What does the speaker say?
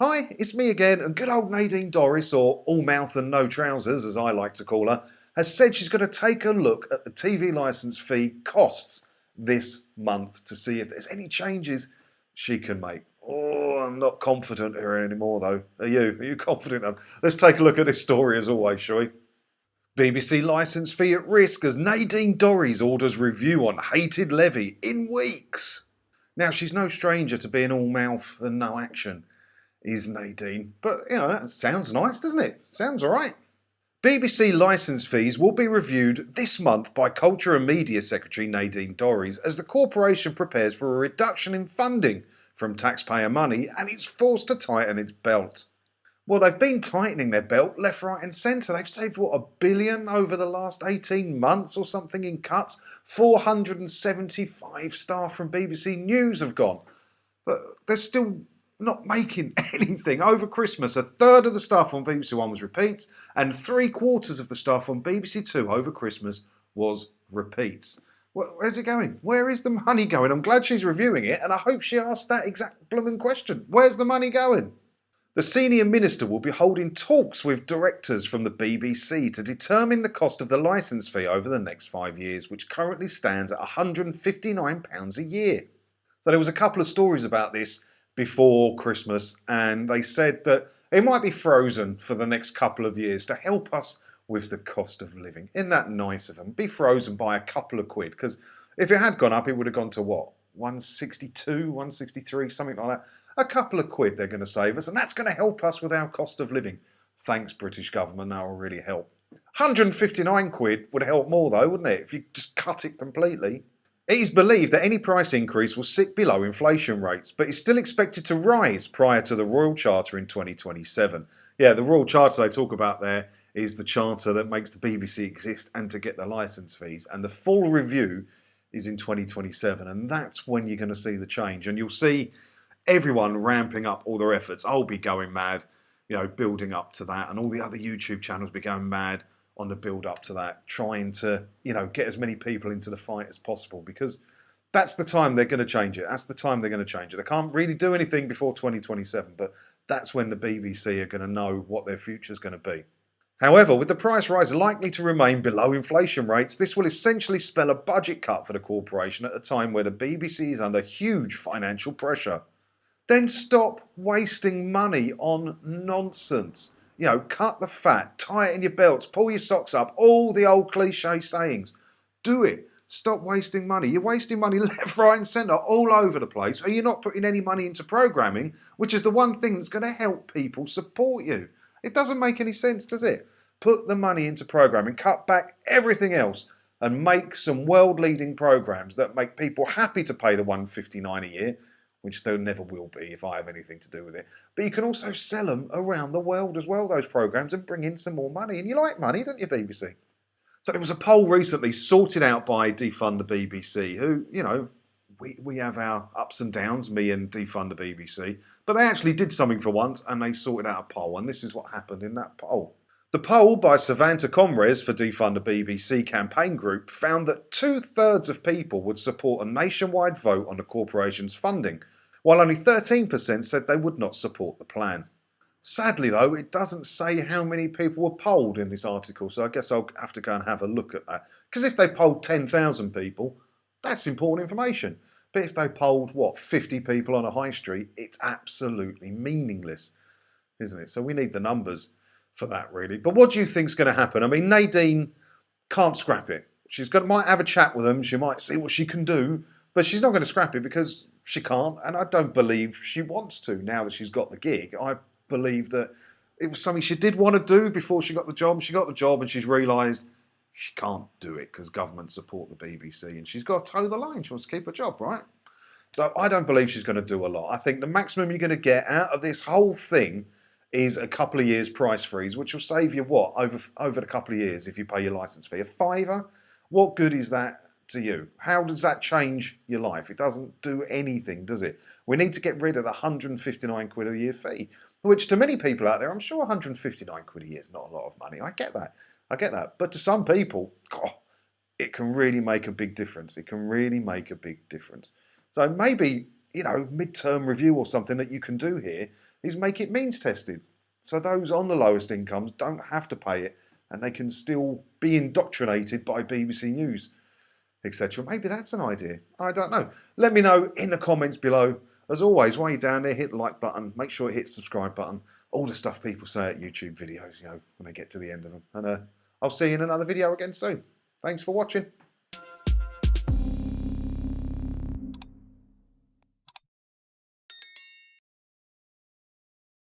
Hi, it's me again, and good old Nadine Dorries, or all mouth and no trousers as I like to call her, has said she's going to take a look at the TV licence fee costs this month to see if there's any changes she can make. Oh, I'm not confident here anymore though. Are you? Are you confident? Let's take a look at this story as always, shall we? BBC licence fee at risk as Nadine Dorries orders review on hated levy in weeks. Now, she's no stranger to being all mouth and no action, is Nadine. But, that sounds nice, doesn't it? Sounds all right. BBC licence fees will be reviewed this month by Culture and Media Secretary Nadine Dorries as the corporation prepares for a reduction in funding from taxpayer money and it's forced to tighten its belt. Well, they've been tightening their belt left, right, and centre. They've saved, what, £1 billion over the last 18 months or something in cuts? 475 staff from BBC News have gone. But they're still not making anything. Over Christmas, a third of the staff on BBC One was repeats, and 3/4 of the staff on BBC Two over Christmas was repeats. Where's it going? Where is the money going? I'm glad she's reviewing it, and I hope she asked that exact blooming question. Where's the money going? The senior minister will be holding talks with directors from the BBC to determine the cost of the licence fee over the next 5 years, which currently stands at £159 a year. So there was a couple of stories about this before Christmas, and they said that it might be frozen for the next couple of years to help us with the cost of living. Isn't that nice of them? Be frozen by a couple of quid, because if it had gone up, it would have gone to what? 162, 163, something like that. A couple of quid they're going to save us, and that's going to help us with our cost of living. Thanks, British government, that will really help. 159 quid would help more though, wouldn't it, if you just cut it completely? It is believed that any price increase will sit below inflation rates, but is still expected to rise prior to the Royal Charter in 2027. Yeah, the Royal Charter they talk about there is the charter that makes the BBC exist and to get the licence fees, and the full review is in 2027, and that's when you're going to see the change, and you'll see everyone ramping up all their efforts. I'll be going mad, building up to that, and all the other YouTube channels be going mad on the build up to that, trying to, get as many people into the fight as possible, because that's the time they're going to change it. That's the time they're going to change it. They can't really do anything before 2027, but that's when the BBC are going to know what their future is going to be. However, with the price rise likely to remain below inflation rates, this will essentially spell a budget cut for the corporation at a time where the BBC is under huge financial pressure. Then stop wasting money on nonsense. Cut the fat, tighten your belts, pull your socks up, all the old cliche sayings. Do it. Stop wasting money. You're wasting money left, right and centre, all over the place. Or you're not putting any money into programming, which is the one thing that's going to help people support you. It doesn't make any sense, does it? Put the money into programming, cut back everything else, and make some world-leading programs that make people happy to pay the $159 a year, which there never will be if I have anything to do with it. But you can also sell them around the world as well, those programmes, and bring in some more money. And you like money, don't you, BBC? So there was a poll recently sorted out by Defund the BBC, who, we have our ups and downs, me and Defund the BBC, but they actually did something for once, and they sorted out a poll, and this is what happened in that poll. The poll by Savanta Comres for Defund the BBC campaign group found that 2/3 of people would support a nationwide vote on the corporation's funding, while only 13% said they would not support the plan. Sadly though, it doesn't say how many people were polled in this article, so I guess I'll have to go and have a look at that. Because if they polled 10,000 people, that's important information. But if they polled, 50 people on a high street, it's absolutely meaningless, isn't it? So we need the numbers for that, really. But what do you think's going to happen? I mean, Nadine can't scrap it. Might have a chat with them, she might see what she can do, but she's not going to scrap it because she can't, and I don't believe she wants to now that she's got the gig. I believe that it was something she did want to do before she got the job. She got the job and she's realised she can't do it because government support the BBC and she's got to toe the line. She wants to keep her job, right? So I don't believe she's going to do a lot. I think the maximum you're going to get out of this whole thing is a couple of years price freeze, which will save you over the couple of years if you pay your licence fee? £5? What good is that to you? How does that change your life? It doesn't do anything, does it? We need to get rid of the 159 quid a year fee, which to many people out there, I'm sure 159 quid a year is not a lot of money. I get that. But to some people, it can really make a big difference. It can really make a big difference. So maybe, mid-term review or something that you can do here is make it means tested. So those on the lowest incomes don't have to pay it and they can still be indoctrinated by BBC News, etc. Maybe that's an idea. I don't know. Let me know in the comments below. As always, while you're down there, hit the like button. Make sure you hit the subscribe button. All the stuff people say at YouTube videos, when they get to the end of them. And I'll see you in another video again soon. Thanks for watching.